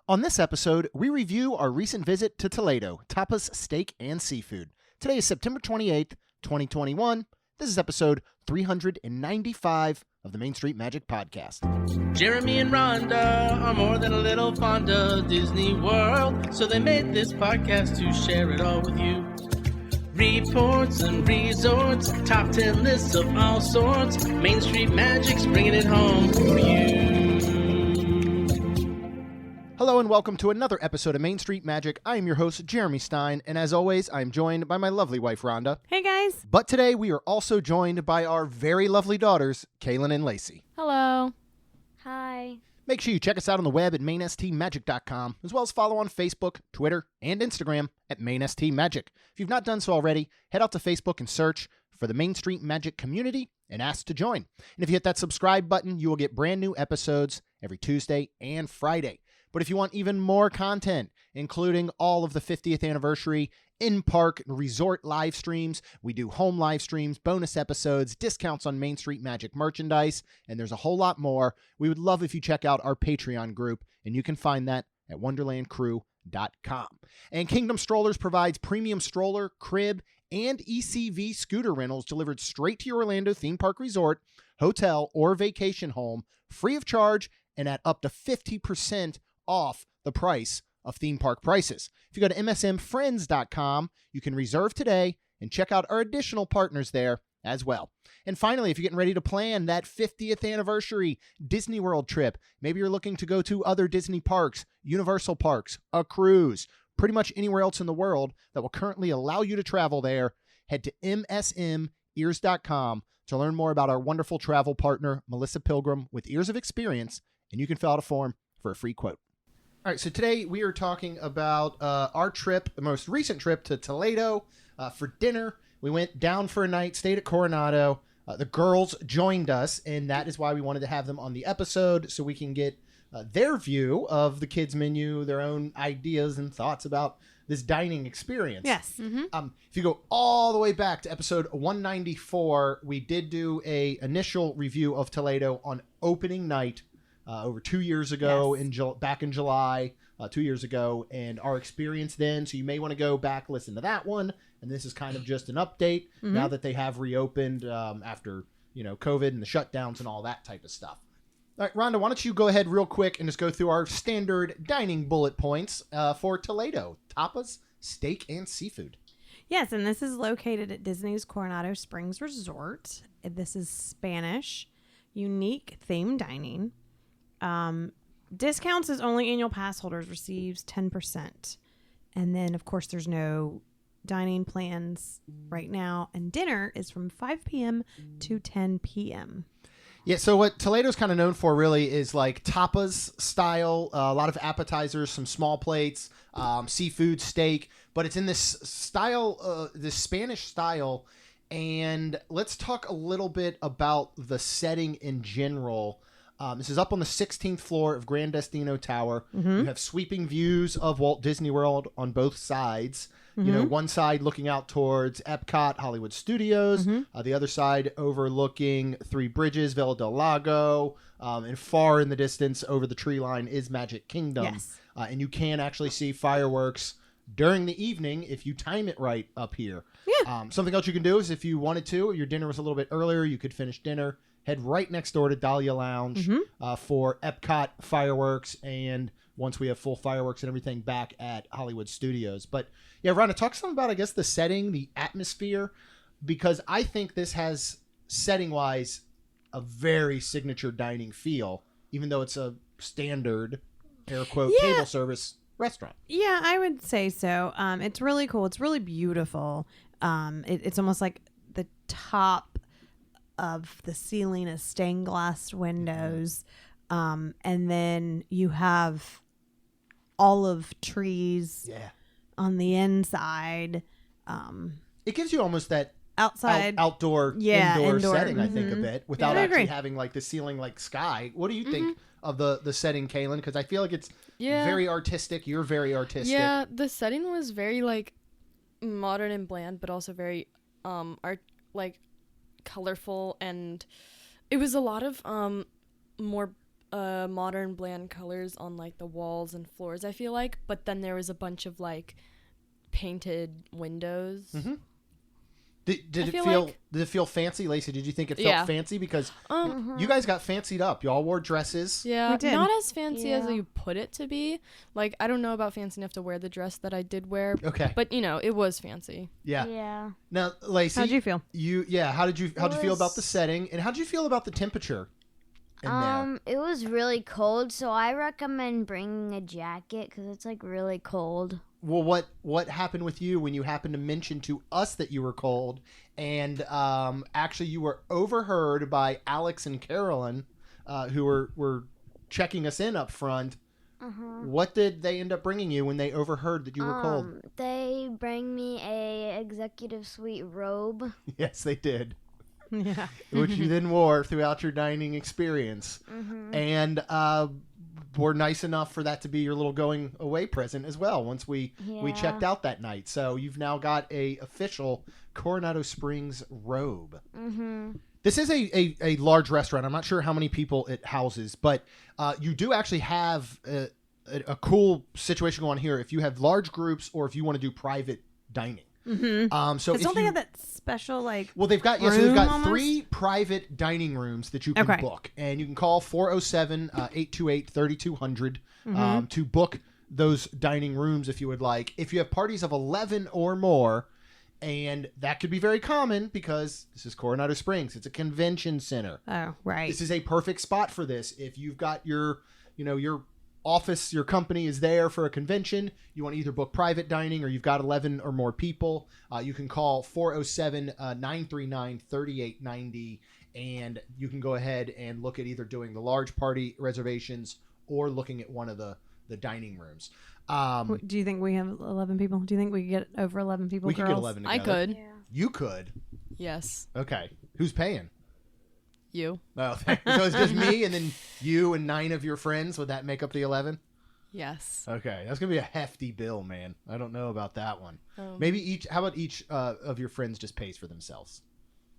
On this episode, we review our recent visit to Toledo, Tapas Steak and Seafood. Today is September 28th, 2021. This is episode 395 of the Main Street Magic Podcast. Jeremy and Rhonda are more than a little fond of Disney World, so they made this podcast to share it all with you. Reports and resorts, top 10 lists of all sorts. Main Street Magic's bringing it home for you. Hello and welcome to another episode of Main Street Magic. I am your host, Jeremy Stein, and as always, I am joined by my lovely wife, Rhonda. Hey, guys. But today, we are also joined by our very lovely daughters, Kaylin and Lacey. Hello. Hi. Make sure you check us out on the web at mainstmagic.com, as well as follow on Facebook, Twitter, and Instagram at mainstmagic. If you've not done so already, head out to Facebook and search for the Main Street Magic community and ask to join. And if you hit that subscribe button, you will get brand new episodes every Tuesday and Friday. But if you want even more content, including all of the 50th anniversary in-park and resort live streams, we do home live streams, bonus episodes, discounts on Main Street Magic merchandise, and there's a whole lot more. We would love if you check out our Patreon group, and you can find that at wonderlandcrew.com. And Kingdom Strollers provides premium stroller, crib, and ECV scooter rentals delivered straight to your Orlando theme park resort, hotel, or vacation home, free of charge, and at up to 50% off the price of theme park prices. If you go to msmfriends.com, you can reserve today and check out our additional partners there as well. And finally, if you're getting ready to plan that 50th anniversary Disney World trip, maybe you're looking to go to other Disney parks, Universal parks, a cruise, pretty much anywhere else in the world that will currently allow you to travel there, head to msmears.com to learn more about our wonderful travel partner, Melissa Pilgrim, with Ears of Experience, and you can fill out a form for a free quote. All right, so today we are talking about our trip, the most recent trip to Toledo for dinner. We went down for a night, stayed at Coronado. The girls joined us, and that is why we wanted to have them on the episode so we can get their view of the kids' menu, their own ideas and thoughts about this dining experience. Yes. Mm-hmm. If you go all the way back to episode 194, we did do a initial review of Toledo on opening night over 2 years ago, Yes. back in July, 2 years ago, and our experience then. So you may want to go back, listen to that one. And this is kind of just an update now that they have reopened after, COVID and the shutdowns and all that type of stuff. All right, Rhonda, why don't you go ahead real quick and just go through our standard dining bullet points for Toledo, Tapas, Steak, and Seafood. Yes, and this is located at Disney's Coronado Springs Resort. This is Spanish, unique theme dining. Discounts is only annual pass holders receives 10%. And then, of course, there's no dining plans right now. And dinner is from 5 p.m. to 10 p.m. Yeah, so what Toledo's kind of known for really is like tapas style, a lot of appetizers, some small plates, seafood, steak, but it's in this style, this Spanish style. And let's talk a little bit about the setting in general. This is up on the 16th floor of Grand Destino Tower. You have sweeping views of Walt Disney World on both sides. One side looking out towards Epcot, Hollywood Studios. The other side overlooking Three Bridges, Villa del Lago. And far in the distance over the tree line is Magic Kingdom. Yes. And you can actually see fireworks during the evening if you time it right up here. Yeah. Something else you can do is if you wanted to, your dinner was a little bit earlier, you could finish dinner, head right next door to Dahlia Lounge for Epcot fireworks, and once we have full fireworks and everything back at Hollywood Studios. But yeah, Rhonda, talk some about, I guess, the setting, the atmosphere, because I think this has, setting-wise, a very signature dining feel, even though it's a standard, air quote, table service restaurant. Yeah, I would say so. It's really cool. It's really beautiful. It's almost like the top of the ceiling is stained glass windows. And then you have olive trees on the inside. It gives you almost that outside outdoor indoor setting, I think, a bit, without actually having like the ceiling like sky. What do you think of the setting, Kaylin? Because I feel like it's very artistic. You're very artistic. Yeah, the setting was very like modern and bland, but also very colorful, and it was a lot of more modern bland colors on like the walls and floors, I feel like, but then there was a bunch of like painted windows. Mm-hmm. Did it feel fancy, Lacey? Did you think it felt fancy? Because you guys got fancied up. Y'all wore dresses. Yeah, we did. Not as fancy as you put it to be. Like, I don't know about fancy enough to wear the dress that I did wear. Okay. But, you know, it was fancy. Yeah. Yeah. Now, Lacey, How'd you feel? How'd you feel about the setting, and how'd you feel about the temperature in there? It was really cold, so I recommend bringing a jacket because it's like really cold. Well, what happened with you when you happened to mention to us that you were cold, and actually you were overheard by Alex and Carolyn, who were checking us in up front. What did they end up bringing you when they overheard that you were cold? They bring me a executive suite robe. Yes, they did. Yeah. Which you then wore throughout your dining experience. And were nice enough for that to be your little going away present as well once we checked out that night. So you've now got a official Coronado Springs robe. This is a large restaurant. I'm not sure how many people it houses, but you do actually have a cool situation going here if you have large groups or if you want to do private dining. So Don't they have that special like? Well, they've got room got almost? 3 private dining rooms that you can book, and you can call 407-828-3200 to book those dining rooms if you would like. If you have parties of 11 or more, and that could be very common because this is Coronado Springs, it's a convention center. Oh, right. This is a perfect spot for this. If you've got your office, your company is there for a convention, you want to either book private dining or you've got 11 or more people, you can call 407-939-3890, and you can go ahead and look at either doing the large party reservations or looking at one of the dining rooms. Do you think we have 11 people? Do you think we could get over 11 people? We could get 11 together. I could. Yeah. You could. Yes. Okay. Who's paying? You. Oh, thanks. So it's just me and then you and 9 of your friends. Would that make up the 11? Yes. Okay, that's gonna be a hefty bill, man. I don't know about that one. Maybe How about each of your friends just pays for themselves?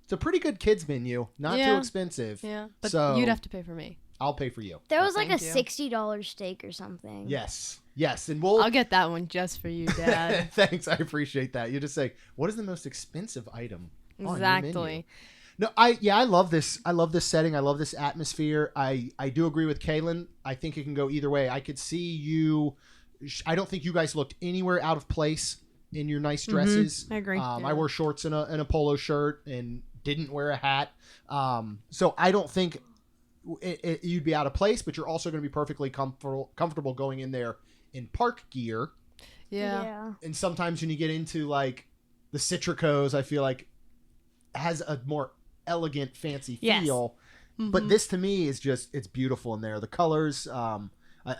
It's a pretty good kids menu, not too expensive. Yeah, but so you'd have to pay for me. I'll pay for you. There was like a thank you. $60 steak or something. Yes, and we'll. I'll get that one just for you, Dad. Thanks, I appreciate that. You just say, what is the most expensive item on your menu? Exactly. No, I love this. I love this setting. I love this atmosphere. I do agree with Kaylin. I think it can go either way. I could see you. I don't think you guys looked anywhere out of place in your nice dresses. I agree. I wore shorts and a polo shirt and didn't wear a hat. So I don't think you'd be out of place, but you're also going to be perfectly comfortable going in there in park gear. Yeah. And sometimes when you get into like the Citricos, I feel like has a more elegant, fancy feel. But this to me is just, it's beautiful in there. The colors, I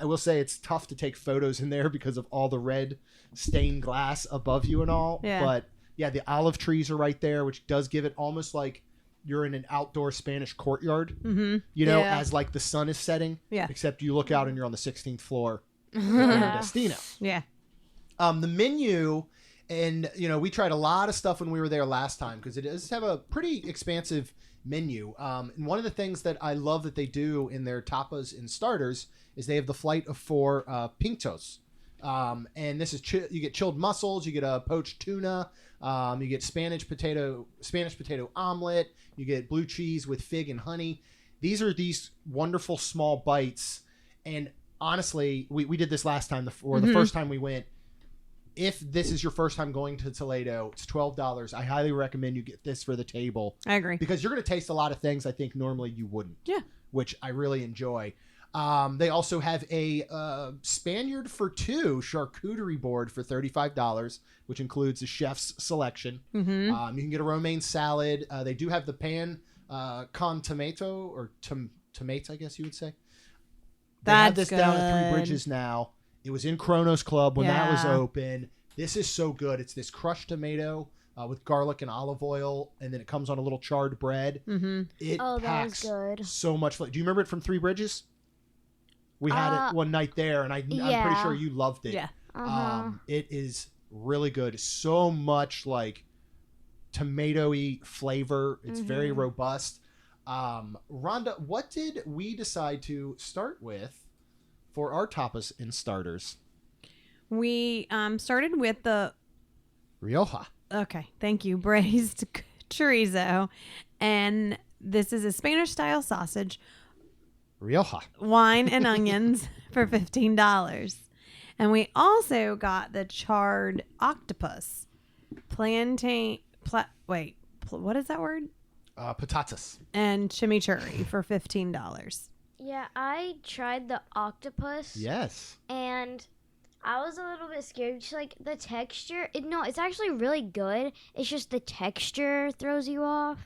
will say it's tough to take photos in there because of all the red stained glass above you and all. Yeah. But yeah, the olive trees are right there, which does give it almost like you're in an outdoor Spanish courtyard, as like the sun is setting. Yeah. Except you look out and you're on the 16th floor of your Destino. Yeah. The menu, and we tried a lot of stuff when we were there last time because it does have a pretty expansive menu. And one of the things that I love that they do in their tapas and starters is they have the flight of 4 pintos. And this is you get chilled mussels, you get a poached tuna, you get Spanish potato omelet, you get blue cheese with fig and honey. These are these wonderful small bites. And honestly, we did this last time, the first time we went. If this is your first time going to Toledo, it's $12. I highly recommend you get this for the table. I agree. Because you're going to taste a lot of things I think normally you wouldn't. Yeah. Which I really enjoy. They also have a Spaniard for 2 charcuterie board for $35, which includes the chef's selection. You can get a romaine salad. They do have the pan con tomato, or tomato, I guess you would say. They have this down at Three Bridges now. It was in Kronos Club when that was open. This is so good. It's this crushed tomato with garlic and olive oil, and then it comes on a little charred bread. It packs that was good. so much flavor. Do you remember it from Three Bridges? We had it one night there, and I'm pretty sure you loved it. Yeah. It is really good. So much like tomatoey flavor. It's very robust. Rhonda, what did we decide to start with for our tapas and starters? We started with the Rioja. okay, thank you, braised chorizo, and this is a Spanish-style sausage, Rioja. wine and onions for $15. And we also got the charred octopus, plantain, what is that word? Patatas. And chimichurri for $15. Yeah, I tried the octopus. Yes. And I was a little bit scared. Just like the texture. It's actually really good. It's just the texture throws you off.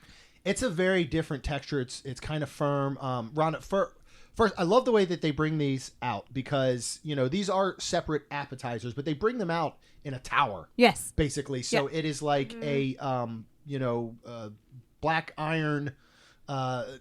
It's a very different texture. It's kind of firm. Rhonda, first, I love the way that they bring these out because, these are separate appetizers, but they bring them out in a tower. Yes. Basically. So it is like a, black iron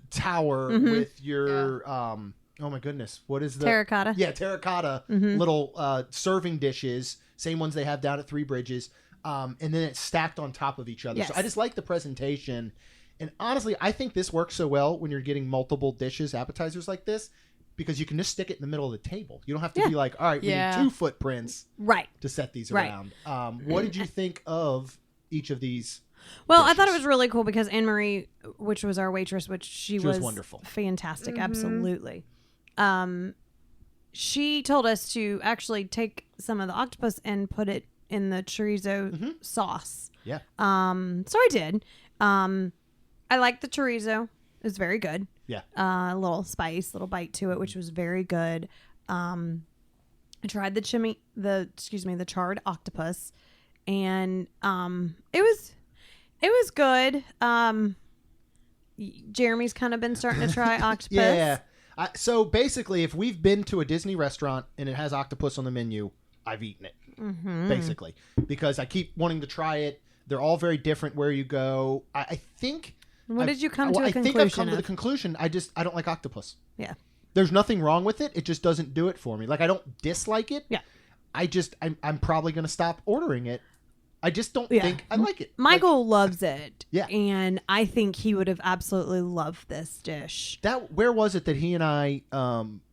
tower with your, oh my goodness, what is the... Terracotta. Yeah, terracotta little serving dishes, same ones they have down at Three Bridges, and then it's stacked on top of each other. Yes. So I just like the presentation. And honestly, I think this works so well when you're getting multiple dishes, appetizers like this, because you can just stick it in the middle of the table. You don't have to be like, all right, we need 2 footprints Right. to set these Right. around. What did you think of each of these? Well, I thought it dishes? was really cool because Anne-Marie, which was our waitress, which she was wonderful. Fantastic. Absolutely. She told us to actually take some of the octopus and put it in the chorizo sauce. Yeah. So I did. I like the chorizo. It was very good. Yeah. A little spice, little bite to it, which was very good. I tried the charred octopus, and it was good. Jeremy's kind of been starting to try octopus. Yeah. So basically, if we've been to a Disney restaurant and it has octopus on the menu, I've eaten it. Basically, because I keep wanting to try it. They're all very different where you go. I think. What did you come to a I conclusion think I've come to of? the conclusion. I don't like octopus. Yeah. There's nothing wrong with it. It just doesn't do it for me. Like I don't dislike it. Yeah. I'm probably going to stop ordering it. I just don't think I like it. Michael loves it. Yeah. And I think he would have absolutely loved this dish. Where was it that he and I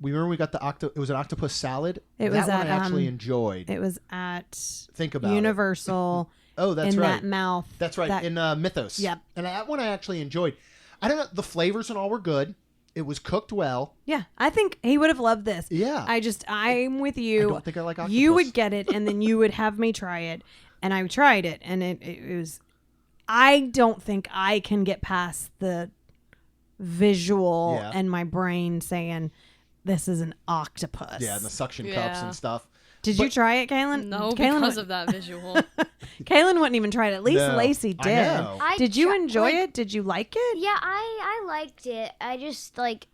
we remember we got it was an octopus salad. It that was one at, I actually enjoyed. It was at Think about Universal. Oh, that's in right. that mouth. That's right. In Mythos. Yep. And that one I actually enjoyed. I don't know. The flavors and all were good. It was cooked well. Yeah, I think he would have loved this. Yeah. I'm with you. I don't think I like octopus. You would get it, and then you would have me try it, and I tried it, and it was. I don't think I can get past the visual and my brain saying this is an octopus. Yeah, and the suction cups and stuff. Did you try it, Kaylin? No, Kaylin because of that visual. Kaylin wouldn't even try it. At least No, Lacey I did. know. Did you enjoy it? Did you like it? Yeah, I liked it. I just like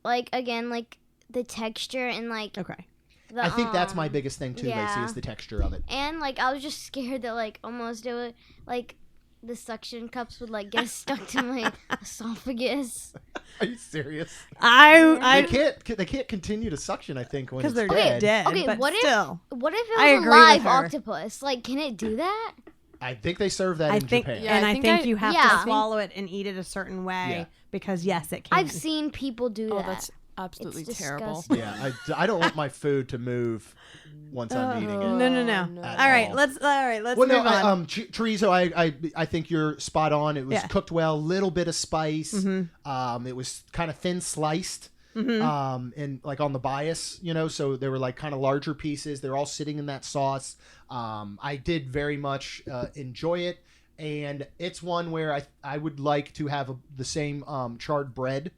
again, like the texture and like Okay. the, I think that's my biggest thing too, Lacey, is the texture of it. and like I was just scared that like almost it would like the suction cups would like get stuck to my esophagus. Are you serious? They can't continue to suction, I think, when it's Because dead. they're dead. Okay, but what still. What if I it was agree a with live her. octopus? Like, can it do that? I think they serve that in Japan. Yeah, and I I think think I- you have yeah. to swallow it and eat it a certain way Yeah. because yes, it can. I've seen people do Oh, that. that's absolutely It's terrible. disgusting. Yeah, I don't want my food to move once I'm eating it. No. no. At All right, all. let's Well, move no, on. chorizo. I think you're spot on. It was Yeah. cooked well, little bit of spice. Mm-hmm. It was kind of thin sliced. Mm-hmm. And like on the bias, so they were like kind of larger pieces. They're all sitting in that sauce. I did very much enjoy it, and it's one where I would like to have the same charred bread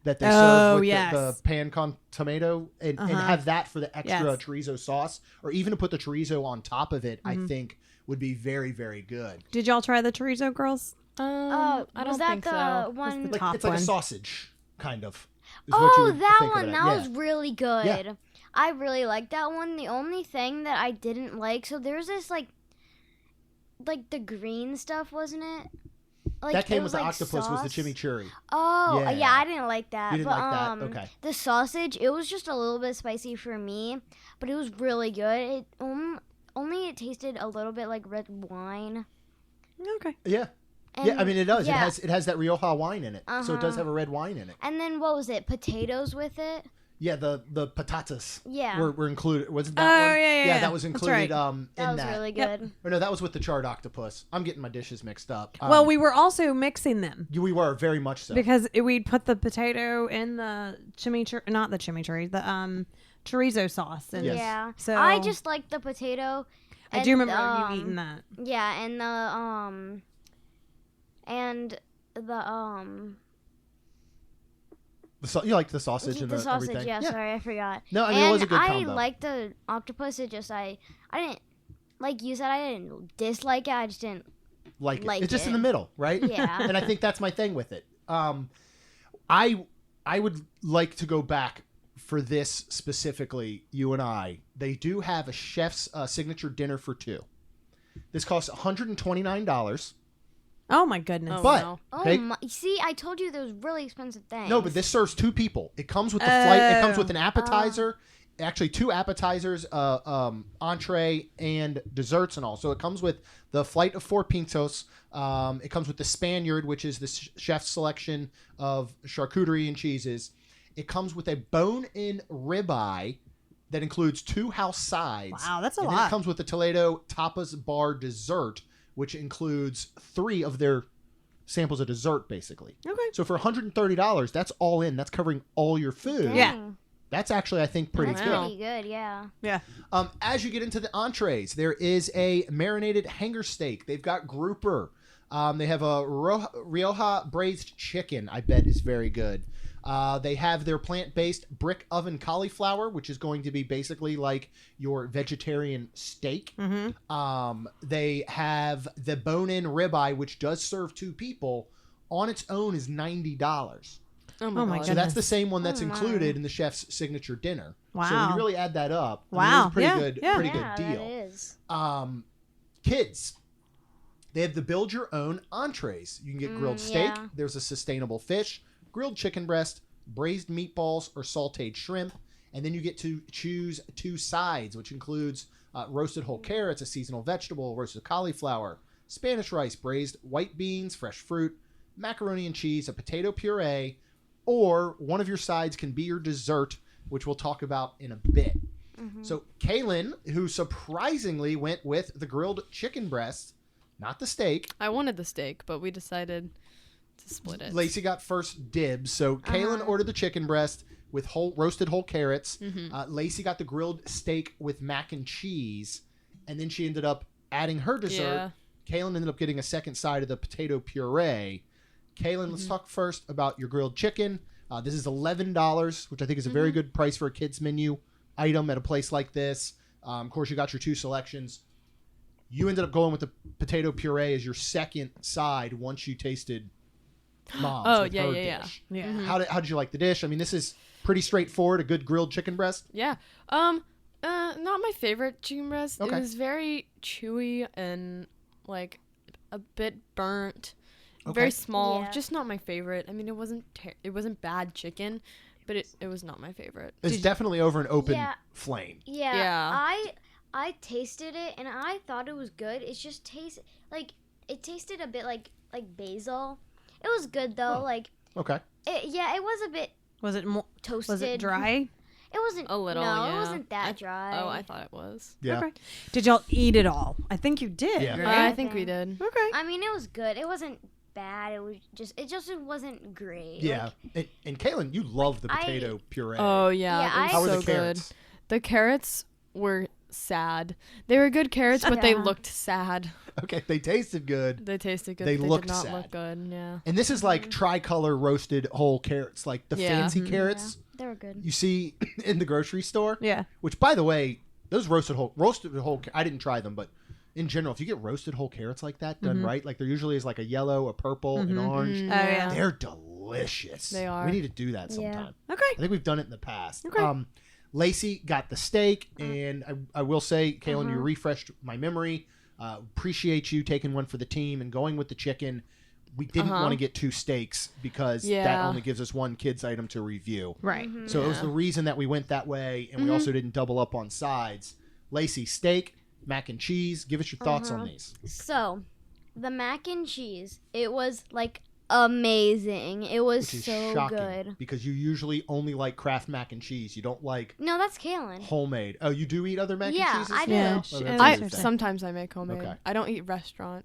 that they serve with the pan con tomato and have that for the extra chorizo sauce, or even to put the chorizo on top of it. I think would be very, very good. Did y'all try the chorizo, girls? I was don't that think the so. one? Like Top it's like one. a sausage, kind of. Is what you Oh, would that think of one. it That as. was really good. Yeah. I really liked that one. The only thing that I didn't like, so there's this like the green stuff, wasn't it? Like, That came it with the like octopus. Was the sauce. chimichurri? Oh, Yeah. yeah, I didn't like that. You didn't but, like that? Okay. The sausage, it was just a little bit spicy for me, but it was really good. It only it tasted a little bit like red wine. Okay. Yeah. And, Yeah, I mean it does. Yeah. It has that Rioja wine in it, so it does have a red wine in it. And then what was it? Potatoes with it. Yeah, the patatas. Yeah. Were included. Wasn't Oh, that one? yeah. that was That's included. right. In That was really good. Or no, that was with the charred octopus. I'm getting my dishes mixed up. Well, we were also mixing them we were very much so. because we'd put the potato in the not the chimichurri, the chorizo sauce. And Yes. Yeah. So I just like the potato. I do remember you and, eating that. Yeah, and you like the sausage and the sausage. everything. Yeah, sorry, I forgot. No, I mean it was a good I combo. like the octopus. It just I didn't like you said. I didn't dislike it. I just didn't. like it. like It's just it. in the middle, right? Yeah. And I think that's my thing with it. I would like to go back for this specifically. You and I, they do have a chef's signature dinner for two. This costs $129. Oh my goodness! Oh, But no. Oh okay, my! See, I told you those really expensive things. no, but this serves two people. It comes with the flight. It comes with an Oh. appetizer. Actually, two appetizers, entree, and desserts and all. So it comes with the flight of 4 pintos. It comes with the Spaniard, which is the chef's selection of charcuterie and cheeses. It comes with a bone-in ribeye that includes 2 house sides. Wow, that's a and Then lot. it comes with the Toledo Tapas bar dessert, which includes 3 of their samples of dessert, basically. Okay. So for $130, that's all in. That's covering all your food. Dang. Yeah. That's actually, I think, pretty That's good. pretty good. Yeah. Yeah. As you get into the entrees, there is a marinated hanger steak. They've got grouper. They have a Rioja braised chicken, I bet is very good. They have their plant-based brick oven cauliflower, which is going to be basically like your vegetarian steak. Mm-hmm. They have the bone-in ribeye, which does serve 2 people. On its own is $90. Oh my my So god. that's the same one that's Oh, my. included in the chef's signature dinner. So when Wow. you really add that up, I mean, Wow. it's a pretty Yeah, good, yeah. pretty Yeah, good that deal. is. Kids, they have the build your own entrees. You can get grilled steak. yeah. There's a sustainable fish, grilled chicken breast, braised meatballs, or sautéed shrimp. And then you get to choose 2 sides, which includes roasted whole carrots, a seasonal vegetable, roasted cauliflower, Spanish rice, braised white beans, fresh fruit, macaroni and cheese, a potato puree, or one of your sides can be your dessert, which we'll talk about in a bit. So Kaylin, who surprisingly went with the grilled chicken breast, not the steak. I wanted the steak, but we decided to split it. Lacey got first dibs. So Kaylin ordered the chicken breast with roasted whole carrots. Lacey got the grilled steak with mac and cheese. And then she ended up adding her dessert. Kaylin ended up getting a second side of the potato puree. Kaylin, let's talk first about your grilled chicken. This is $11, which I think is a very good price for a kids menu item at a place like this. Of course, you got your 2 selections. You ended up going with the potato puree as your second side once you tasted Mom's. Oh, with yeah, her yeah, dish. Yeah. How did you like the dish? I mean, this is pretty straightforward. A good grilled chicken breast. Yeah. Not my favorite chicken breast. Okay. It was very chewy and like a bit burnt. Okay. Very small. Yeah. Just not my favorite. I mean, it wasn't bad chicken, but it was not my favorite. It's definitely over an open Yeah. flame. Yeah. Yeah. I tasted it and I thought it was good. It just tasted a bit like basil. It was good though. Oh. Like Okay. it was a bit Was it more? toasted. Was it dry? It wasn't A little, No, yeah. it wasn't that dry. Oh, I thought it was. Yeah. Okay. Did y'all eat it all? I think you did. Yeah. Right? I think we did. Okay. I mean, it was good. It wasn't bad. It just wasn't great. Yeah. And Kaylin, you love the I- potato puree. Oh yeah, Yeah, it was How were so the carrots? good. The carrots were sad. They were good carrots, but they Yeah. looked sad. Okay, they tasted good. They tasted good. They They looked did not sad. look good. Yeah. And this is like tricolor roasted whole carrots, like the Yeah. fancy Mhm. carrots They were good. you see in the grocery store. Yeah. Which, by the way, those roasted whole I didn't try them, but in general, if you get roasted whole carrots like that done right, like there usually is like a yellow, a purple, an orange. Oh, yeah. They're delicious. They are. We need to do that Yeah. sometime. Okay. I think we've done it in the past. Okay. Lacey got the steak, and I will say, Kaylin, you refreshed my memory. Appreciate you taking one for the team and going with the chicken. We didn't want to get 2 steaks because that Yeah. only gives us 1 kids item to review. Right. So it was the reason that we went that way, and we also didn't double up on sides. Lacey, steak, mac and cheese. Give us your thoughts on these. So, the mac and cheese, it was like amazing. It was Which is so shocking good. because you usually only like Kraft mac and cheese. You don't like No, that's Kaylin. homemade. Oh, you do eat other mac Yeah, and cheeses? I do. Yeah, Oh, that's I interesting. sometimes I make homemade. Okay. I don't eat restaurant.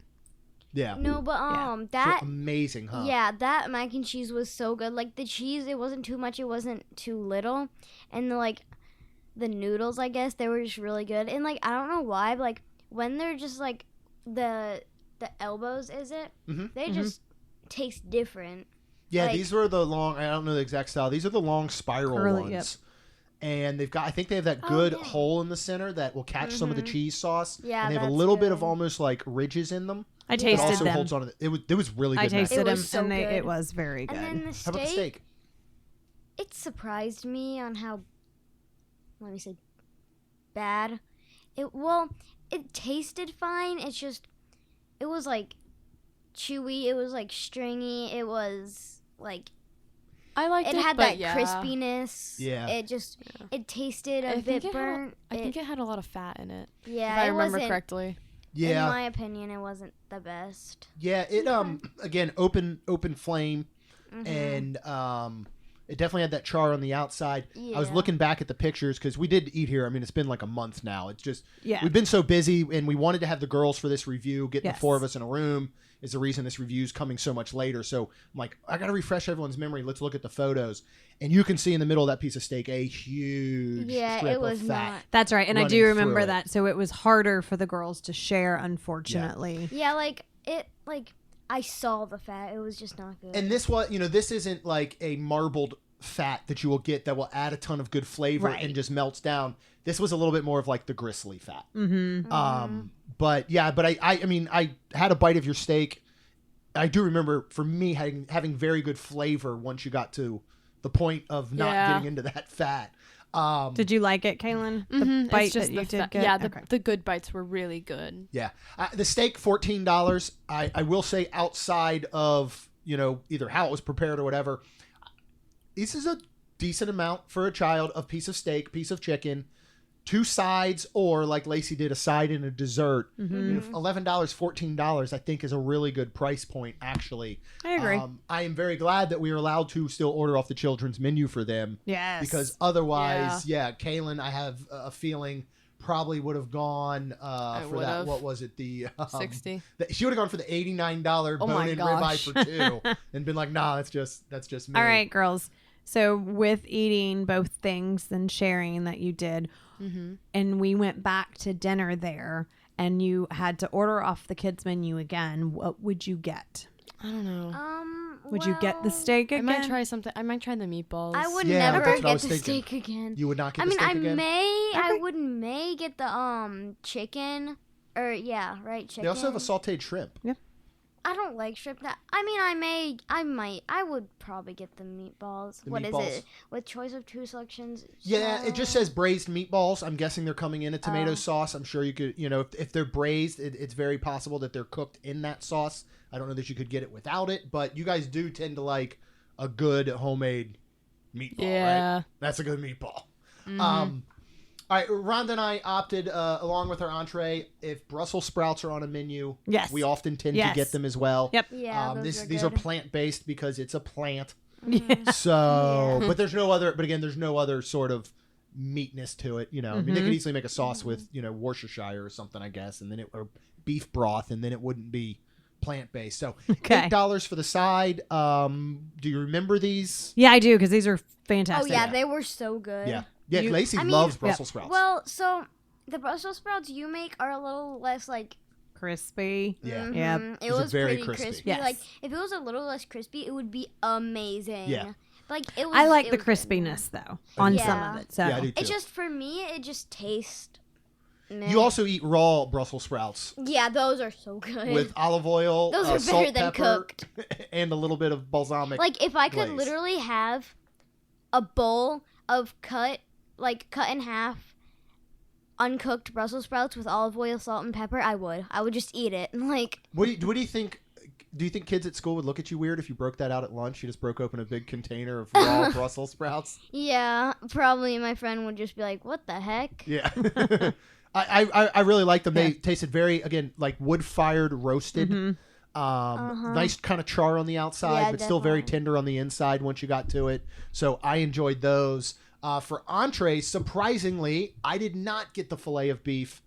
Yeah. No, but Yeah. that So amazing, huh? yeah, that mac and cheese was so good. Like the cheese, it wasn't too much, it wasn't too little, and the noodles, I guess they were just really good. And like I don't know why, but like when they're just like the elbows, is it? Mhm. They just taste different. Yeah, Like- these were the long. I don't know the exact style. These are the long spiral Curly, ones, and they've got. I think they have that good yeah. hole in the center that will catch some of the cheese sauce. Yeah, and they have a that's little bit of good. almost like ridges in them. I It tasted also them. holds on. To it was really good. I mac and tasted It them, was so and good. it was very good. And then the How about the steak? it surprised me on how, let me say, bad. It tasted fine. It's just, it was like chewy. It was like stringy. It was like, I liked it, it had but that yeah. crispiness. Yeah. It just, Yeah. it tasted a I bit think it burnt. I think it had a lot of fat in it. yeah, if I it remember wasn't, correctly. Yeah, in my opinion, it wasn't the best. yeah. It again open flame, Mhm. and it definitely had that char on the outside. I was Yeah. looking back at the pictures because we did eat here. I mean, it's been like a month now. It's just Yeah. we've been so busy, and we wanted to have the girls for this review. Getting the Yes. four of us in a room is the reason this review is coming so much later. So I'm like, I got to refresh everyone's memory. Let's look at the photos, and you can see in the middle of that piece of steak a huge Yeah, strip it was of fat. not. That's right, and I running do through remember it. that. So it was harder for the girls to share, unfortunately. Yeah, I saw the fat. It was just not good. And this this isn't like a marbled fat that you will get that will add a ton of good flavor Right. and just melts down. This was a little bit more of like the gristly fat. Mm-hmm. But yeah, but I mean, I had a bite of your steak. I do remember for me having very good flavor once you got to the point of not Yeah. getting into that fat. Did you like it, Kaylin? The Mhm, bite it's just that you the did fat- get? Yeah, Okay. the good bites were really good. Yeah. The steak, $14. I will say outside of, either how it was prepared or whatever, this is a decent amount for a child of piece of steak, piece of chicken, 2 sides, or like Lacey did, a side and a dessert. Mm-hmm. $11, $14, I think is a really good price point, actually. I agree. I am very glad that we are allowed to still order off the children's menu for them. Yes. Because otherwise, Kaylin, I have a feeling probably would have gone for that. would've. What was it? The 60. She would have gone for the $89 Oh my bone-in gosh. ribeye for 2, and been like, "Nah, that's just me." All right, girls. So with eating both things and sharing that you did, Mm-hmm. and we went back to dinner there, and you had to order off the kids' menu again, what would you get? I don't know. Would you get the steak I again? might try something. I might try the meatballs. I would Yeah, never that's what I get was the thinking. steak again. You would not get I the mean, steak I again. may get the chicken, or chicken. They also have a sautéed shrimp. I don't like shrimp. I would probably get the meatballs. The What is meatballs? it? With choice of 2 selections. Yeah, it just says braised meatballs. I'm guessing they're coming in a tomato Oh. sauce. I'm sure you could, if they're braised, it's very possible that they're cooked in that sauce. I don't know that you could get it without it, but you guys do tend to like a good homemade meatball, Yeah. right? That's a good meatball. Mm-hmm. All right, Rhonda and I opted, along with our entree, if Brussels sprouts are on a menu, Yes. we often tend to Yes. get them as well. Yep. Yeah, These are plant-based because it's a plant. Yeah. So, Yeah. but there's no other sort of meatness to it. I mean, they could easily make a sauce with, Worcestershire or something, I guess, and then or beef broth, and then it wouldn't be plant-based. So, Okay. $8 for the side. Do you remember these? Yeah, I do, because these are Oh fantastic. yeah, they were so good. Yeah. Yeah, You- Lacey I mean- loves Brussels sprouts. Well, so the Brussels sprouts you make are a little less like. Crispy. yeah. Yep. It These are was very pretty crispy. crispy. Yes. Like if it was a little less crispy, it would be amazing. Yeah. Like it was. I like it the was good. crispiness, though, on some Yeah. of it. So Yeah, I do too. It's just for me, it just tastes. meh. You also eat raw Brussels sprouts Yeah, those are so good. with olive oil, Those are salt, better than pepper, cooked. and a little bit of balsamic. Like if I could glaze. literally have a bowl of cut in half uncooked Brussels sprouts with olive oil, salt, and pepper, I would just eat it. Like What do you think? Do you think kids at school would look at you weird if you broke that out at lunch? You just broke open a big container of raw Brussels sprouts. Yeah, probably my friend would just be like, "What the heck?" Yeah. I really liked them. They tasted very, again, like wood-fired roasted. Nice kind of char on the outside, but still very tender on the inside once you got to it. So I enjoyed those. For entrees, surprisingly, I did not get the filet of beef,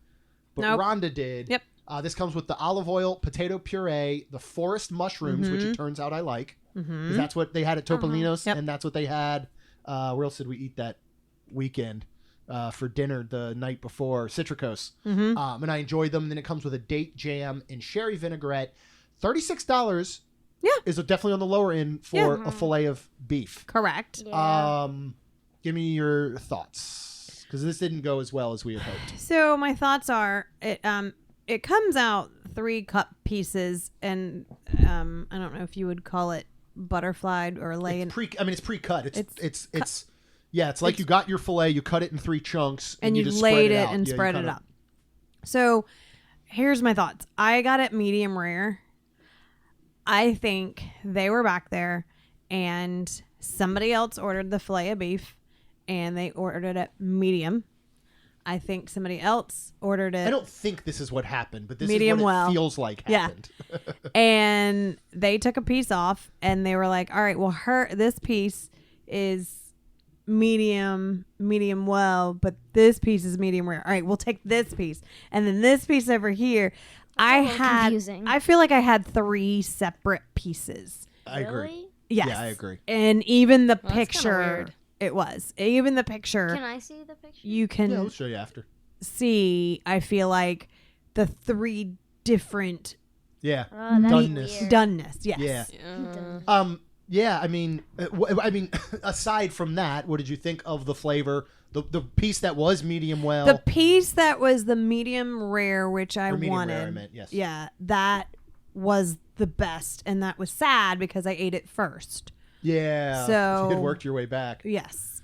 but Rhonda did. Yep. This comes with the olive oil, potato puree, the forest mushrooms, which it turns out I like. 'Cause that's what they had at Topolino's, and that's what they had. Where else did we eat that weekend? For dinner the night before, Citricos. And I enjoyed them. And then it comes with a date jam and sherry vinaigrette. $36 is definitely on the lower end for a fillet of beef. Correct. Yeah. Give me your thoughts, because this didn't go as well as we had hoped. So my thoughts are, it comes out 3 cup pieces, and I don't know if you would call it butterflied or laying. It's pre-cut. It's like you got your fillet, you cut it in 3 chunks, and you just laid spread it out. and spread it up. So here's my thoughts. I got it medium rare. I think they were back there and somebody else ordered the filet of beef and they ordered it at medium. I think somebody else ordered it. I don't think this is what happened, but this medium is what well. it feels like happened. And they took a piece off and they were like, all right, well, this piece is medium well, but this piece is medium rare. All right, we'll take this piece. And then this piece over here, Confusing. I feel like I had 3 separate pieces. I agree. Really? Yes. Yeah, I agree. And even the Well, that's kinda picture, weird. it was. Even the picture, Can I see the picture? you can Yeah, I'll show you after. see, I feel like, the 3 different Yeah. Oh, that's Doneness. weird. doneness. Yes. Yeah. Yeah, I mean, aside from that, what did you think of the flavor? The piece that was medium well. The piece that was the medium rare, which I Or medium wanted. rare, I meant, yes. Yeah, that was the best. And that was sad because I ate it first. Yeah. So- you had worked your way back. Yes.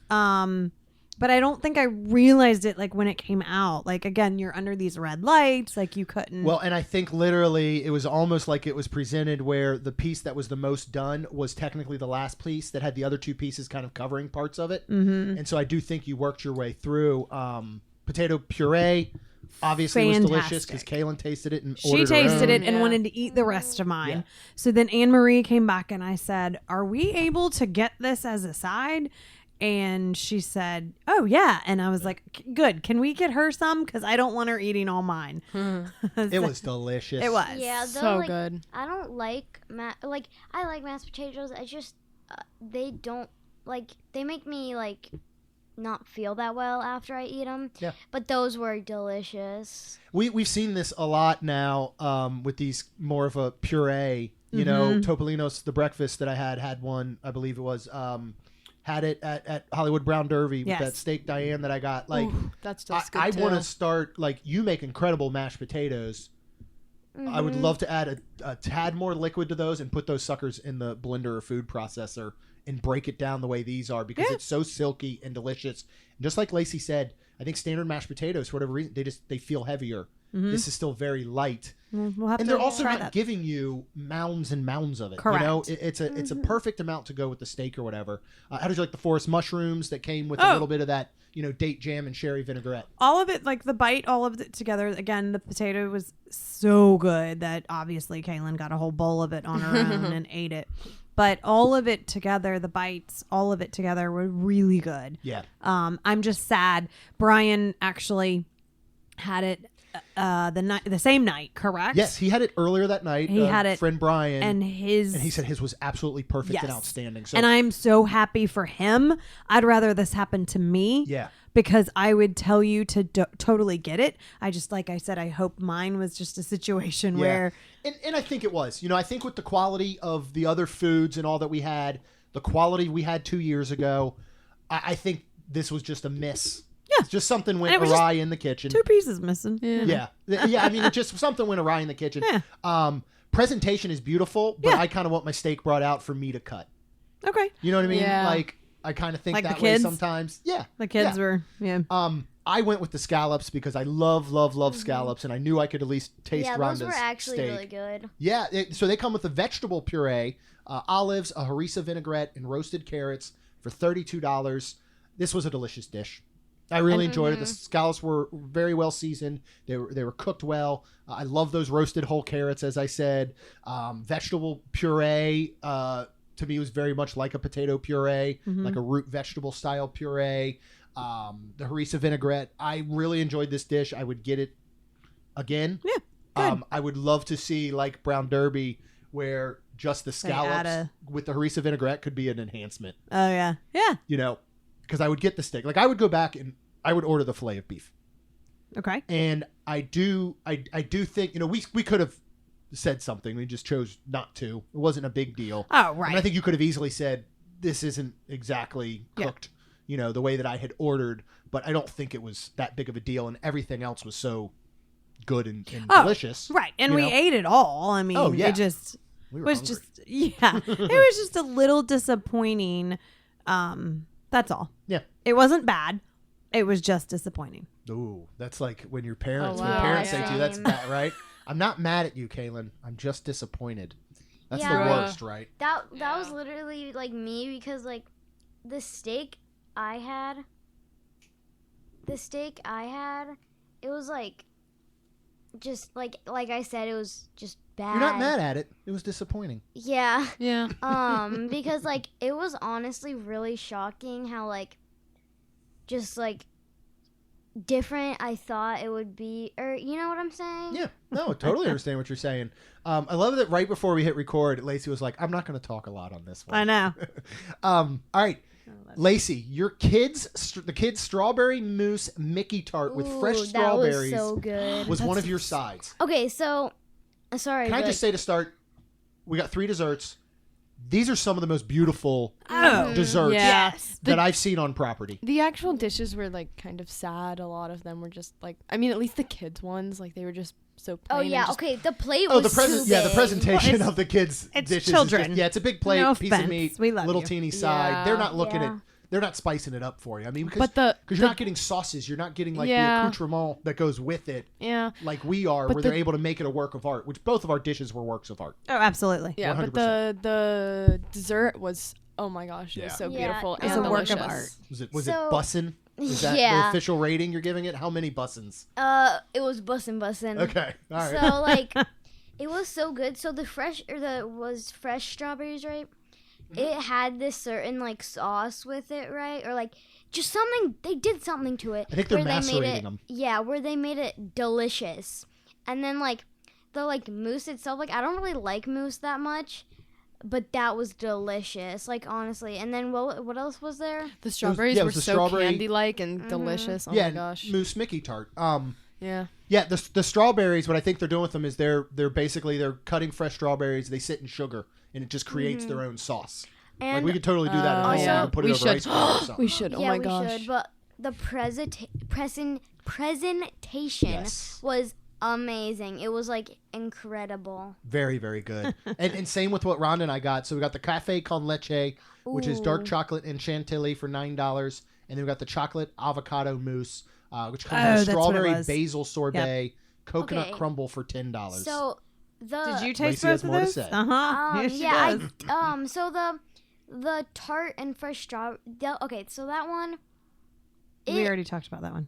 But I don't think I realized it like when it came out. Like, again, you're under these red lights. Like, you couldn't. Well, and I think literally it was almost like it was presented where the piece that was the most done was technically the last piece that had the other 2 pieces kind of covering parts of it. And so I do think you worked your way through. Potato puree obviously was delicious because Kaylin tasted it and she ordered her tasted own. it and wanted to eat the rest of mine. So then Anne-Marie came back and I said, are we able to get this as a side? And she said, oh, yeah. And I was like, good. Can we get her some? Because I don't want her eating all mine. It was delicious. It was. Yeah, though, So like, good. I don't like I like mashed potatoes. I just they don't they make me not feel that well after I eat them. Yeah. But those were delicious. We've seen this a lot now with these more of a puree. You know, Topolino's, the breakfast that I had one, I believe it was, had it at Hollywood Brown Derby with that steak Diane that I got. Like, Ooh, that's just good I too. want to start, you make incredible mashed potatoes. I would love to add a tad more liquid to those and put those suckers in the blender or food processor and break it down the way these are because it's so silky and delicious. And just like Lacey said, I think standard mashed potatoes, for whatever reason, they feel heavier. This is still very light. We'll have And to they're also try not that. giving you mounds and mounds of it. Correct. You know, it's a perfect amount to go with the steak or whatever. How did you like the forest mushrooms that came with a little bit of that, date jam and sherry vinaigrette? All of it, like the bite, all of it together. Again, the potato was so good that obviously Kaylin got a whole bowl of it on her own and ate it. But all of it together, the bites, all of it together were really good. Yeah. I'm just sad. Brian actually had it the same night, correct? Yes, he had it earlier that night. He had it, friend Brian, and he said his was absolutely perfect and outstanding. So, and I'm so happy for him. I'd rather this happen to me. Yeah. Because I would tell you to totally get it. I just, like I said, I hope mine was just a situation where. And I think it was. I think with the quality of the other foods and all that we had, the quality we had 2 years ago, I think this was just a miss. Yeah. It's just something went awry in the kitchen. 2 pieces missing. Yeah. I mean, it just something went awry in the kitchen. Yeah. Presentation is beautiful, but I kind of want my steak brought out for me to cut. Okay. You know what I mean? Yeah. Like, I kind of think Like the that way kids? sometimes. Yeah. The kids were, yeah. I went with the scallops because I love scallops, and I knew I could at least taste Yeah, Rhonda's those were actually steak. really good. Yeah, so they come with a vegetable puree, olives, a harissa vinaigrette, and roasted carrots for $32. This was a delicious dish. I really enjoyed it. The scallops were very well seasoned. They were cooked well. I love those roasted whole carrots, as I said. Vegetable puree to me was very much like a potato puree, like a root vegetable style puree. The harissa vinaigrette. I really enjoyed this dish. I would get it again. Yeah, good. I would love to see like Brown Derby, where just the scallops with the harissa vinaigrette could be an enhancement. Oh yeah, yeah. You know, because I would get the steak. Like I would go back and I would order the filet of beef. Okay. And I do think, we could have said something. We just chose not to. It wasn't a big deal. Oh, right. And I think you could have easily said, this isn't exactly cooked, the way that I had ordered, but I don't think it was that big of a deal. And everything else was so good and delicious. Right. And we ate it all. I mean, it just we were was hungry. it was just a little disappointing. That's all. Yeah. It wasn't bad. It was just disappointing. Ooh, that's like when your parents, Oh, when wow. parents say to you, that's Same. that, right? I'm not mad at you, Kaylin. I'm just disappointed. That's Yeah. the worst, right? That was literally like me, because like the steak I had, it was like just like I said, it was just bad. You're not mad at it. It was disappointing. Yeah. Yeah. Because like it was honestly really shocking how like just like different I thought it would be, or you know what I'm saying? Yeah, no, I totally understand what you're saying. I love that right before we hit record, Lacey was like, I'm not going to talk a lot on this one. I know. All right, Lacey, the kids' strawberry mousse Mickey tart with fresh Ooh, strawberries that was so good. was one of your sides. Okay, so sorry. Can I but, just say to start, we got 3 desserts. These are some of the most beautiful Oh, desserts Yes. that I've seen on property. The actual dishes were like kind of sad. A lot of them were just like, I mean, at least the kids ones, like they were just so plain. Oh and yeah, just- okay. The plate Oh, was the too big. presentation Well, of the kids' it's dishes. children. It's a big plate, No piece of offense. meat, We love little you. teeny side. They're not looking Yeah. at. They're not spicing it up for you. I mean, But because the you're not getting sauces, you're not getting like the Yeah. accoutrement that goes with it, yeah. like we are, But where they're able to make it a work of art. Which both of our dishes were works of art. Oh, absolutely. Yeah, 100%. but the dessert was, oh my gosh, it was Yeah. so Yeah, beautiful it was and a work delicious. of art. Was it So- bussin'? Is that the Yeah. official rating you're giving it? How many bussins? It was bussin'. Okay, all right. So like, it was so good. So the fresh strawberries, right? It had this certain like sauce with it, right? Or like just something. They did something to it. I think they're where they made macerating it, them. Yeah, where they made it delicious. And then like the like mousse itself, like I don't really like mousse that much, but that was delicious. Like honestly. And then what else was there? The strawberries it were was the so strawberry- candy-like and delicious. Oh yeah, my gosh. mousse Mickey tart. Yeah. Yeah, the strawberries. What I think they're doing with them is they're cutting fresh strawberries. They sit in sugar, and it just creates their own sauce. And Like we could totally do that at home yeah. and put We it over should. ice cream or something. We should. Oh yeah, my we gosh. should. But the presentation Yes. was amazing. It was like incredible. Very, very good. and same with what Rhonda and I got. So we got the Cafe con Leche, which is dark Ooh. chocolate and chantilly for $9, and then we got the chocolate avocado mousse, which comes Oh, with that's what it strawberry was. basil sorbet, coconut Okay. crumble for $10. So the Did you taste Lacey has both of more to those? say. Yes, she yeah, does. so the tart and fresh straw. Okay, so that one. We already talked about that one.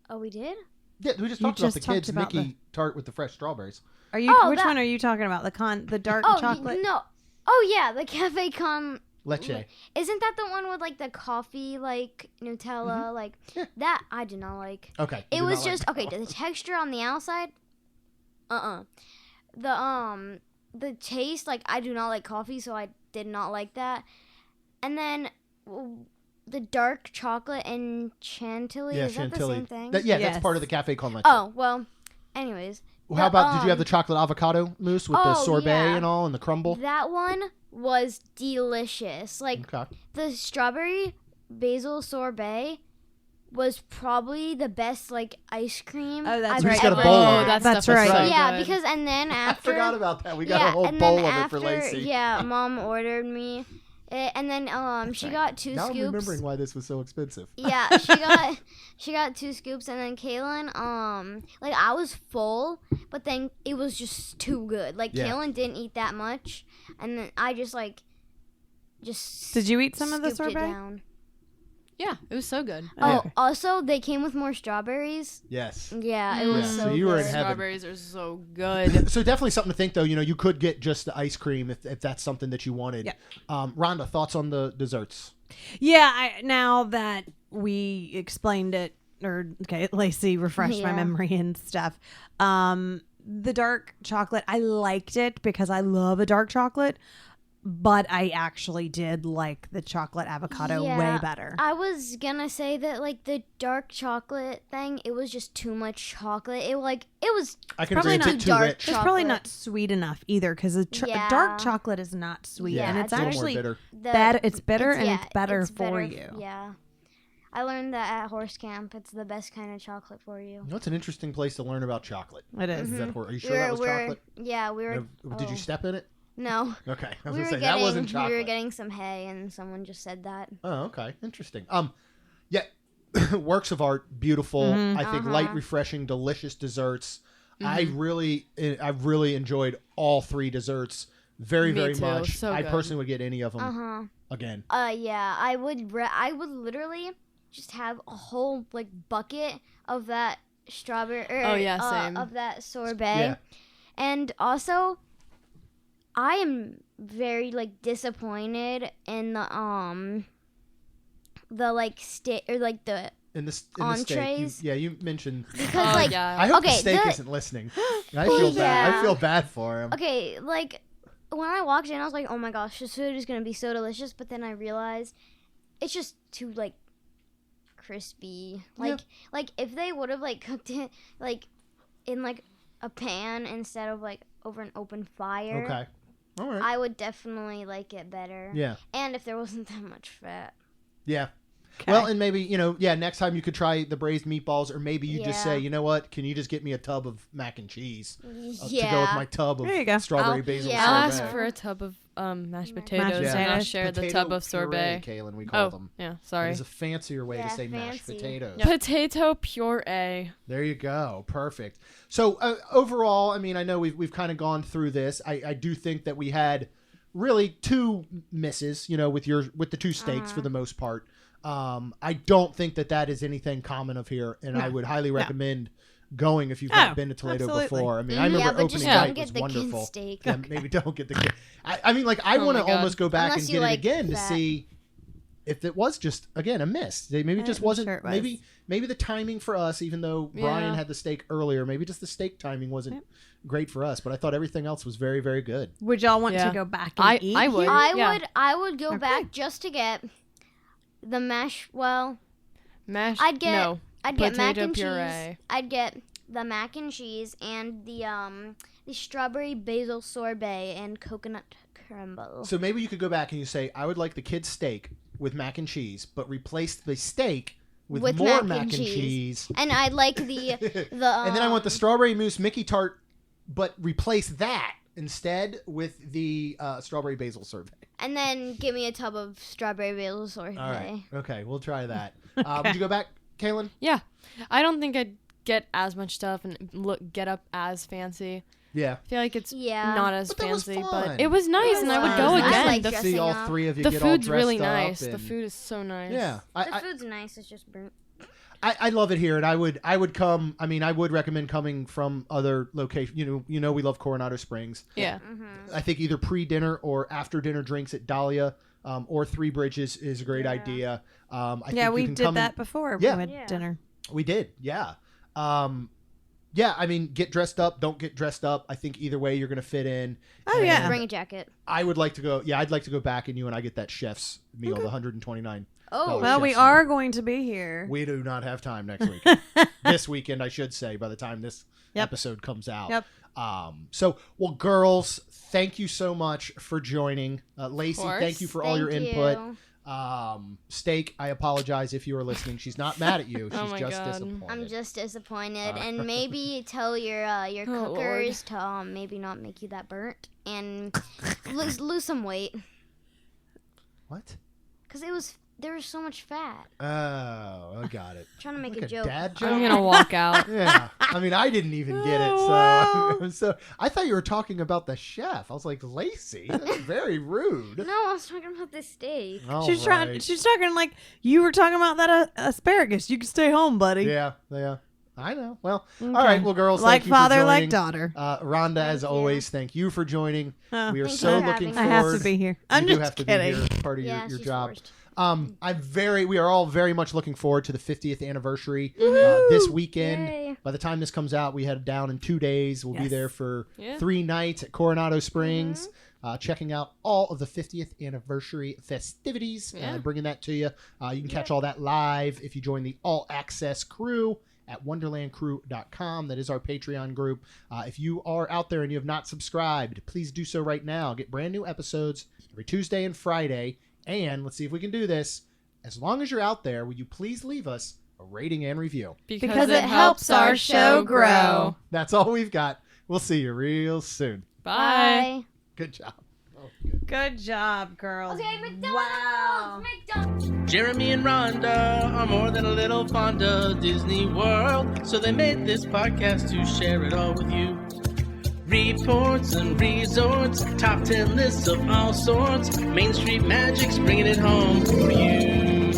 Oh, we did. Yeah, we just You talked about just the talked kids about Mickey tart with the fresh strawberries. Are you? Oh, which that- one are you talking about? The dark Oh chocolate. no. Oh yeah, the cafe con. Leche. Isn't that the one with like the coffee, like Nutella, like Yeah. that? I did not like. Okay. It you was did not just like okay. The texture on the outside, the taste, like I do not like coffee, so I did not like that. And then the dark chocolate and chantilly. Yeah, is chantilly. that the same thing? That's Yes. part of the Cafe con Leche. Oh well. Anyways, How about, did you have the chocolate avocado mousse with the Oh, sorbet yeah. and all and the crumble? that one was delicious. Like Okay. the strawberry basil sorbet was probably the best like ice cream. Oh, that's I've We right. just got a ever bowl had. of it. that That's stuff was right. so Yeah, good. because and then I after forgot about that. We got yeah, a whole and bowl then of it after, for Lacey. Yeah, Mom ordered me. And then she got 2 Now scoops. I'm remembering why this was so expensive. Yeah, she got 2 scoops, and then Kaylin, like I was full, but then it was just too good. Like Yeah. Kaylin didn't eat that much, and then I just Did you eat some of the scooped it sorbet? down. Yeah, it was so good. Oh, also they came with more strawberries. Yes. Yeah, it was Yeah, so so you were in good. heaven. Strawberries are so good. So definitely something to think, though. You could get just the ice cream if that's something that you wanted. Yeah. Rhonda, thoughts on the desserts? Yeah, now that we explained it, Lacey refreshed my Yeah. memory and stuff. The dark chocolate, I liked it because I love a dark chocolate, but I actually did like the chocolate avocado Yeah, way better. I was gonna say that like the dark chocolate thing, it was just too much chocolate. It was I can Probably agree. It's not too dark rich. It's probably chocolate. not sweet enough either because Yeah. dark chocolate is not sweet, Yeah, and it's a little more actually bitter. it's bitter and yeah, it's better it's for you. Yeah. I learned that at horse camp. It's the best kind of chocolate for you. That's an interesting place to learn about chocolate. It is. Is that, are you sure that was chocolate? Yeah, we were. Did you step in it? No. Okay, I was We gonna were say getting, that wasn't chocolate. We were getting some hay, and someone just said that. Oh, okay, interesting. Yeah, works of art, beautiful. I think light, refreshing, delicious desserts. I really enjoyed all 3 desserts very, Me very too. much. So I good. personally would get any of them again. Yeah, I would literally just have a whole like bucket of that strawberry. Oh, yeah, same. Of that sorbet, Yeah. and also, I am very like disappointed in the like or like the In the steak, entrees? you mentioned. because like yeah. I hope the Okay, steak the- isn't listening. I feel bad. I Yeah. feel bad for him. okay, like when I walked in, I was like, oh my gosh, this food is gonna be so delicious. But then I realized it's just too like crispy. Like if they would have like cooked it like in like a pan instead of like over an open fire, Okay. All right. I would definitely like it better. Yeah. And if there wasn't that much fat. Yeah. Well, and maybe, next time you could try the braised meatballs, or maybe you just say, Yeah. you know what, can you just get me a tub of mac and cheese to go with Yeah. my tub There you of go. strawberry basil yeah. I'll sorbet? ask for a tub of mashed Mashed potatoes, and I'll potatoes. share the Potato tub of puree, sorbet. Kaylin, we call Oh, them. yeah, That sorry. is a fancier way to Yeah, say mashed fancy. potatoes. Potato puree. There you go. Perfect. So overall, I mean, I know we've kind of gone through this. I do think that we had really 2 misses, with the 2 steaks for the most part. I don't think that is anything common of here, and I would highly recommend going if you've not been to Toledo absolutely. before. I mean, I remember Yeah, but opening just night don't get was the wonderful. kid steak. Yeah, maybe don't get the kid. I mean, like, I Oh want my to God. almost go back Unless and you get it like again to that. see if it was just again a miss. Maybe it just I'm wasn't. sure it was. Maybe the timing for us, even though Brian Yeah. had the steak earlier, maybe just the steak timing wasn't great for us. But I thought everything else was very, very good. Would y'all want Yeah. to go back and eat? I would. here? I would go Okay. back just to get the mash. Well, Mashed. I'd get no. I'd get mac Potato and puree. cheese. I'd get the mac and cheese and the strawberry basil sorbet and coconut crumble. So maybe you could go back and you say, I would like the kid's steak with mac and cheese, but replace the steak with more mac and cheese. And I'd like the And then I want the strawberry mousse Mickey tart, but replace that instead with the strawberry basil sorbet. and then give me a tub of strawberry basil sorbet. All right. Okay, we'll try that. Would you go back, Kaylin? Yeah. I don't think I'd get as much stuff and get up as fancy. Yeah. I feel like it's Yeah. not as But that was fancy, fun. but it was nice, It and I was would go fun. I again. like The, dressing See all up. 3 of you the get all food's dressed really up nice. The and- food is so nice. Yeah. The food's nice. It's just burnt. I love it here, and I would come. I mean, I would recommend coming from other locations. You know, we love Coronado Springs. Yeah. I think either pre-dinner or after-dinner drinks at Dahlia or Three Bridges is a great idea. I think we you can did come that before. Yeah. We had Yeah. dinner. We did, yeah. Yeah, I mean, get dressed up, don't get dressed up. I think either way you're going to fit in. Oh, And yeah. Bring a jacket. I would like to go. Yeah, I'd like to go back and you and I get that chef's meal, the $129. Oh, Well, we chef's are meal. going to be here. We do not have time next weekend. This weekend, I should say, by the time this episode comes out. Yep. Well, girls, thank you so much for joining. Lacey, course. thank you for all your Thank input. you. Steak, I apologize if you are listening. She's not mad at you. She's Oh my just God. disappointed. I'm just disappointed, and maybe tell your Lord. cookers to maybe not make you that burnt and lose some weight. What? Because there was so much fat. Oh, I got it. Trying to make Like a joke. dad joke? I'm gonna walk out. Yeah. I mean, I didn't even get it. So, Wow. so I thought you were talking about the chef. I was like, Lacey, that's very rude. No, I was talking about the steak. All She's right. trying. She's talking like you were talking about that asparagus. You can stay home, buddy. Yeah. I know. Well, Okay. all right. Well, girls, Like thank you father, for like joining. daughter. Rhonda, as Thank you. always, thank you for joining. Oh, We are Thank so you for looking having I us. forward. have to be here. You I'm do just have to kidding. be here. It's part of Yeah, your she's job. forced. We are all very much looking forward to the 50th anniversary Woohoo! this weekend. Yay. By the time this comes out, we head down in 2 days. We'll be Yes. there for Yeah. 3 nights at Coronado Springs, checking out all of the 50th anniversary festivities, Yeah. bringing that to you. You can catch all that live if you join the All Access crew at wonderlandcrew.com. That is our Patreon group. If you are out there and you have not subscribed, please do so right now. Get brand new episodes every Tuesday and Friday. And let's see if we can do this. As long as you're out there, will you please leave us a rating and review? Because it helps our show grow. That's all we've got. We'll see you real soon. Bye. Good job. Oh, good. Good job, girls. Okay, McDonald's! Wow. McDonald's! Jeremy and Rhonda are more than a little fond of Disney World, so they made this podcast to share it all with you. Reports and resorts, top 10 lists of all sorts, Main Street Magic's bringing it home for you.